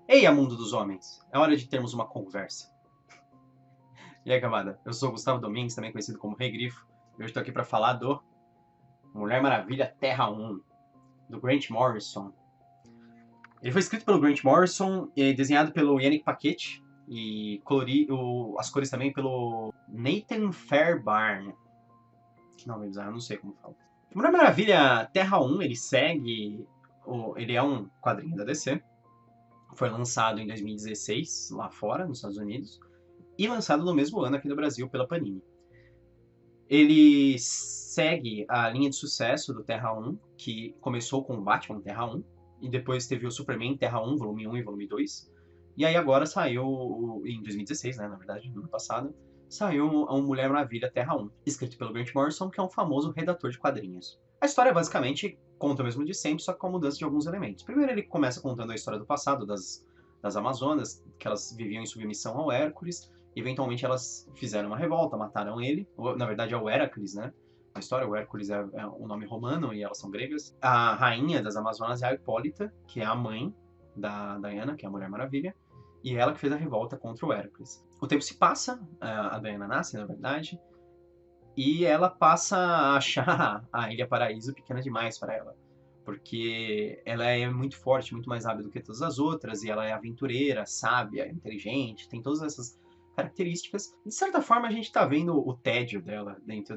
Ei, mundo dos homens! É hora de termos uma conversa. E aí, camada? Eu sou o Gustavo Domingues, também conhecido como Rei Grifo. E hoje estou aqui para falar do Mulher Maravilha Terra 1, do Grant Morrison. Ele foi escrito pelo Grant Morrison e desenhado pelo Yannick Paquette e as cores também pelo Nathan Fairbairn. Que nome bizarro, não sei como fala. Mulher Maravilha Terra 1, ele segue... Ele é um quadrinho da DC. Foi lançado em 2016, lá fora, nos Estados Unidos. E lançado no mesmo ano aqui no Brasil pela Panini. Ele segue a linha de sucesso do Terra 1, que começou com o Batman Terra 1, e depois teve o Superman Terra 1, volume 1 e volume 2. E aí agora saiu, em 2016, né, na verdade, no ano passado, saiu a Mulher Maravilha Terra 1, escrito pelo Grant Morrison, que é um famoso redator de quadrinhos. A história basicamente conta o mesmo de sempre, só que com a mudança de alguns elementos. Primeiro ele começa contando a história do passado das Amazonas, que elas viviam em submissão ao Hércules. Eventualmente elas fizeram uma revolta, mataram ele. Na verdade é o Heracles, né? Na história, o Hércules é um nome romano e elas são gregas. A rainha das Amazonas é a Hipólita, que é a mãe da Diana, que é a Mulher Maravilha. E ela que fez a revolta contra o Hércules. O tempo se passa, a Diana nasce, na verdade, e ela passa a achar a Ilha Paraíso pequena demais para ela. Porque ela é muito forte, muito mais hábil do que todas as outras, e ela é aventureira, sábia, inteligente, tem todas essas características. De certa forma, a gente tá vendo o tédio dela dentro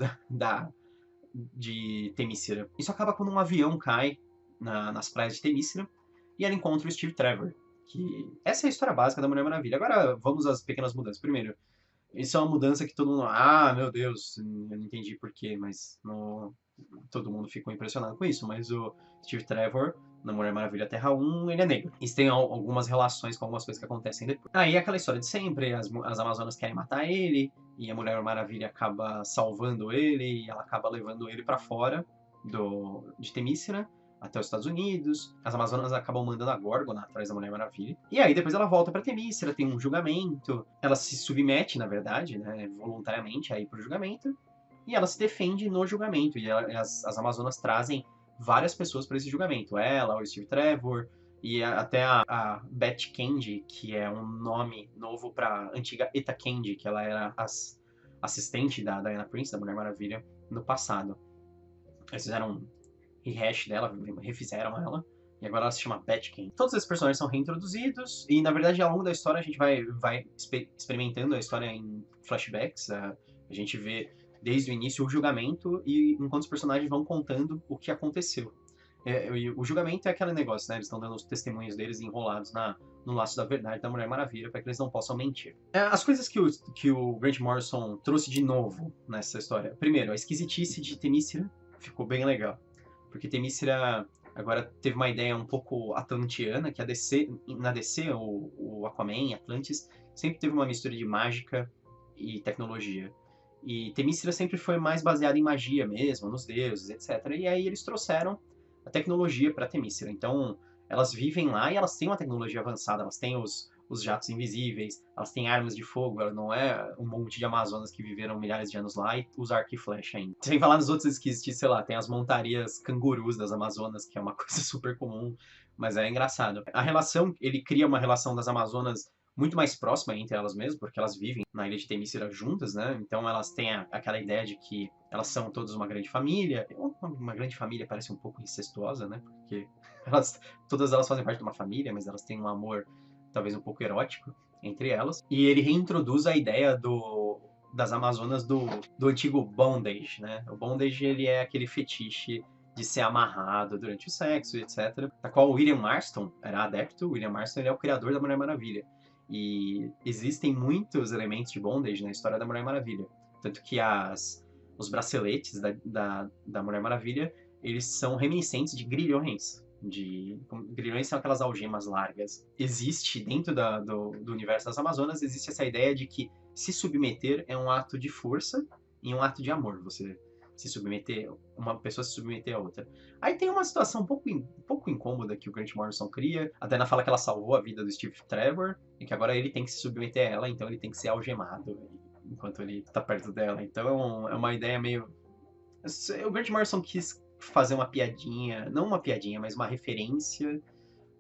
de Temícera. Isso acaba quando um avião cai nas praias de Temícera, e ela encontra o Steve Trevor. Que essa é a história básica da Mulher Maravilha. Agora vamos às pequenas mudanças. Primeiro, isso é uma mudança que todo mundo. Ah, meu Deus, eu não entendi porquê, mas todo mundo ficou impressionado com isso. Mas o Steve Trevor, na Mulher Maravilha Terra 1, ele é negro. Isso tem algumas relações com algumas coisas que acontecem depois. Aí é aquela história de sempre: as Amazonas querem matar ele, e a Mulher Maravilha acaba salvando ele, e ela acaba levando ele para fora de Temícera até os Estados Unidos. As Amazonas acabam mandando a Górgona atrás da Mulher Maravilha. E aí depois ela volta pra Temícera, tem um julgamento. Ela se submete, na verdade, né, voluntariamente aí pro julgamento. E ela se defende no julgamento. E as Amazonas trazem várias pessoas para esse julgamento. Ela, o Steve Trevor, e até a Beth Kendi, que é um nome novo pra antiga Eta Kendi, que ela era assistente da Diana Prince, da Mulher Maravilha, no passado. Eles fizeram rehash dela, refizeram ela. E agora ela se chama Batkin. Todos esses personagens são reintroduzidos. E na verdade, ao longo da história, a gente vai experimentando a história em flashbacks. A gente vê desde o início o julgamento, e enquanto os personagens vão contando o que aconteceu. O julgamento é aquele negócio, né? Eles estão dando os testemunhos deles enrolados no laço da verdade da Mulher Maravilha para que eles não possam mentir. As coisas que o Grant Morrison trouxe de novo nessa história. Primeiro, a esquisitice de Temícera ficou bem legal. Porque Temícera agora teve uma ideia um pouco atlantiana, que na DC, o Aquaman, Atlantis, sempre teve uma mistura de mágica e tecnologia. E Temícera sempre foi mais baseada em magia mesmo, nos deuses, etc. E aí eles trouxeram a tecnologia para Temícera. Então, elas vivem lá e elas têm uma tecnologia avançada, elas têm os jatos invisíveis, elas têm armas de fogo, ela não é um monte de Amazonas que viveram milhares de anos lá e usa arco e flecha ainda. Sem falar nos outros esquisitos, sei lá, tem as montarias cangurus das Amazonas, que é uma coisa super comum, mas é engraçado. A relação, ele cria uma relação das Amazonas muito mais próxima entre elas mesmas, porque elas vivem na ilha de Temícera juntas, né? Então elas têm aquela ideia de que elas são todas uma grande família. Uma grande família parece um pouco incestuosa, né? Porque todas elas fazem parte de uma família, mas elas têm um amor talvez um pouco erótico entre elas. E ele reintroduz a ideia das Amazonas do antigo bondage, né? O bondage, ele é aquele fetiche de ser amarrado durante o sexo, etc. Da qual o William Marston era adepto. O William Marston, ele é o criador da Mulher Maravilha. E existem muitos elementos de bondage na história da Mulher Maravilha. Tanto que os braceletes da Mulher Maravilha, eles são reminiscentes de grilhões. Grilhões são aquelas algemas largas. Existe, dentro do universo das Amazonas, existe essa ideia de que se submeter é um ato de força e um ato de amor. Você se submeter, uma pessoa se submeter a outra. Aí tem uma situação um pouco incômoda que o Grant Morrison cria. A Diana fala que ela salvou a vida do Steve Trevor e que agora ele tem que se submeter a ela, então ele tem que ser algemado enquanto ele tá perto dela. Então é uma ideia meio... O Grant Morrison quis fazer uma piadinha, não uma piadinha, mas uma referência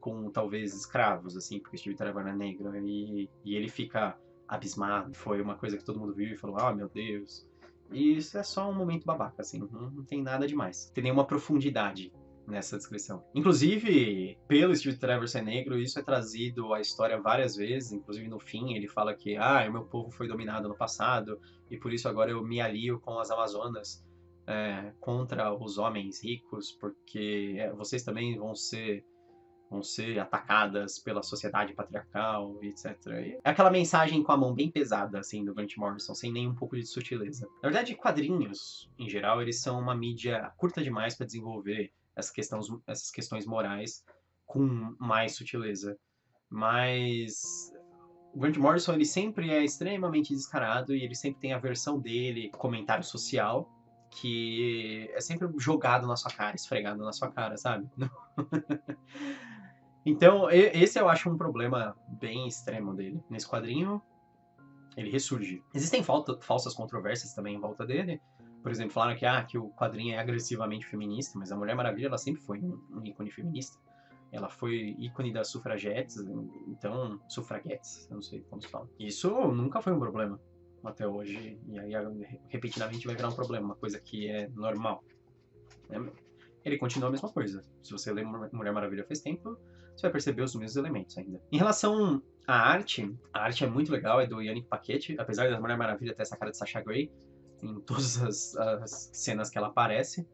com talvez escravos, assim, porque o Steve Trevor é negro, e ele fica abismado. Foi uma coisa que todo mundo viu e falou, ah, meu Deus. E isso é só um momento babaca, assim, não tem nada demais. Não tem nenhuma profundidade nessa descrição. Inclusive, pelo Steve Trevor ser negro, isso é trazido à história várias vezes, inclusive no fim ele fala que, o meu povo foi dominado no passado, e por isso agora eu me alio com as Amazonas contra os homens ricos, porque vocês também vão ser atacadas pela sociedade patriarcal, etc. E é aquela mensagem com a mão bem pesada, assim, do Grant Morrison, sem nem um pouco de sutileza. Na verdade, quadrinhos, em geral, eles são uma mídia curta demais para desenvolver essas questões morais com mais sutileza. Mas o Grant Morrison, ele sempre é extremamente descarado e ele sempre tem a versão dele, comentário social, que é sempre jogado na sua cara, esfregado na sua cara, sabe? Então, esse eu acho um problema bem extremo dele. Nesse quadrinho, ele ressurge. Existem falsas controvérsias também em volta dele. Por exemplo, falaram que o quadrinho é agressivamente feminista, mas a Mulher Maravilha ela sempre foi um ícone feminista. Ela foi ícone das sufragettes, então, sufraguetes, eu não sei como se fala. Isso nunca foi um problema até hoje, e aí repetidamente vai virar um problema, uma coisa que é normal. Ele continua a mesma coisa. Se você lê Mulher Maravilha faz tempo, você vai perceber os mesmos elementos ainda. Em relação à arte, a arte é muito legal, é do Yannick Paquette, apesar da Mulher Maravilha ter essa cara de Sasha Grey em todas as cenas que ela aparece.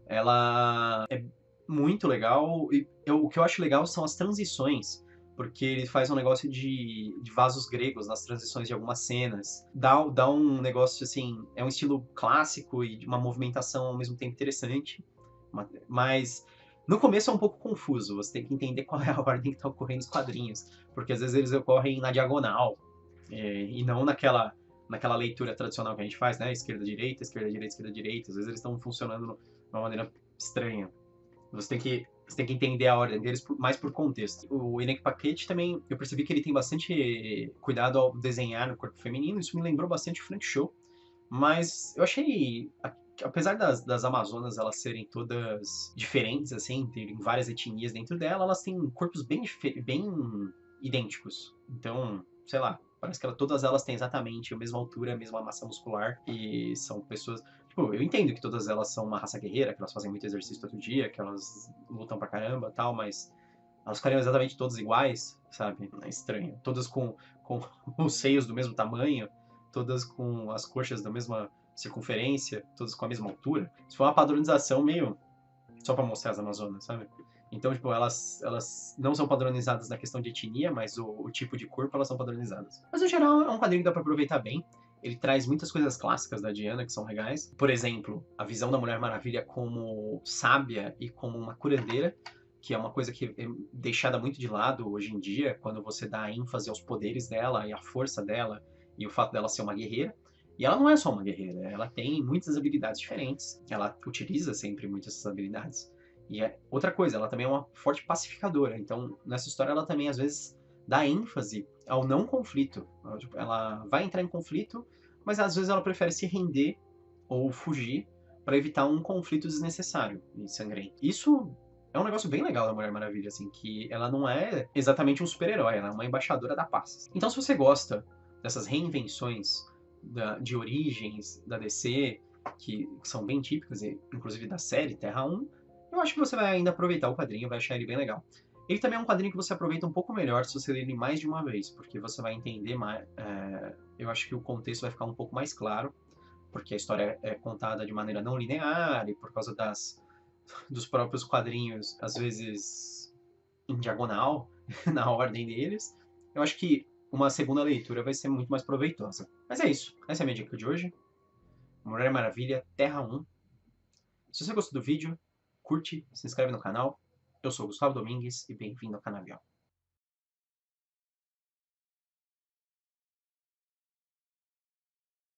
Ela é muito legal, e o que eu acho legal são as transições, porque ele faz um negócio de vasos gregos nas transições de algumas cenas. Dá um negócio assim, é um estilo clássico e de uma movimentação ao mesmo tempo interessante. Mas no começo é um pouco confuso, você tem que entender qual é a ordem que está ocorrendo os quadrinhos, porque às vezes eles ocorrem na diagonal, e não naquela leitura tradicional que a gente faz, né? Esquerda, direita, esquerda, direita, esquerda, direita. Às vezes eles estão funcionando de uma maneira estranha. Você tem que entender a ordem deles mais por contexto. O Yannick Paquette também, eu percebi que ele tem bastante cuidado ao desenhar o corpo feminino, isso me lembrou bastante o Frank Show, mas eu achei, apesar das Amazonas elas serem todas diferentes, assim, terem várias etnias dentro dela, elas têm corpos bem idênticos. Então, sei lá, parece que todas elas têm exatamente a mesma altura, a mesma massa muscular, e são pessoas... Tipo, eu entendo que todas elas são uma raça guerreira, que elas fazem muito exercício todo dia, que elas lutam pra caramba e tal, mas elas ficariam exatamente todas iguais, sabe? É estranho. Todas com os seios do mesmo tamanho, todas com as coxas da mesma circunferência, todas com a mesma altura. Isso foi uma padronização meio só pra mostrar as Amazonas, sabe? Então, tipo, elas não são padronizadas na questão de etnia, mas o tipo de corpo elas são padronizadas. Mas, no geral, é um quadrinho que dá pra aproveitar bem. Ele traz muitas coisas clássicas da Diana que são legais. Por exemplo, a visão da Mulher Maravilha como sábia e como uma curandeira, que é uma coisa que é deixada muito de lado hoje em dia, quando você dá ênfase aos poderes dela e à força dela e o fato dela ser uma guerreira. E ela não é só uma guerreira, ela tem muitas habilidades diferentes. Ela utiliza sempre muitas dessas habilidades. E outra coisa, ela também é uma forte pacificadora. Então, nessa história, ela também, às vezes, dá ênfase ao não conflito. Ela vai entrar em conflito, mas às vezes ela prefere se render ou fugir para evitar um conflito desnecessário e sangrento. Isso é um negócio bem legal da Mulher Maravilha, assim, que ela não é exatamente um super-herói, ela é uma embaixadora da paz. Então, se você gosta dessas reinvenções de origens da DC, que são bem típicas, inclusive da série Terra 1, eu acho que você vai ainda aproveitar o quadrinho, vai achar ele bem legal. Ele também é um quadrinho que você aproveita um pouco melhor se você ler ele mais de uma vez, porque você vai entender mais. Eu acho que o contexto vai ficar um pouco mais claro, porque a história é contada de maneira não linear e por causa dos próprios quadrinhos, às vezes em diagonal, na ordem deles. Eu acho que uma segunda leitura vai ser muito mais proveitosa. Mas é isso. Essa é a minha dica de hoje. Mulher Maravilha, Terra 1. Se você gostou do vídeo, curte, se inscreve no canal. Eu sou o Gustavo Domingues e bem-vindo ao Canavial.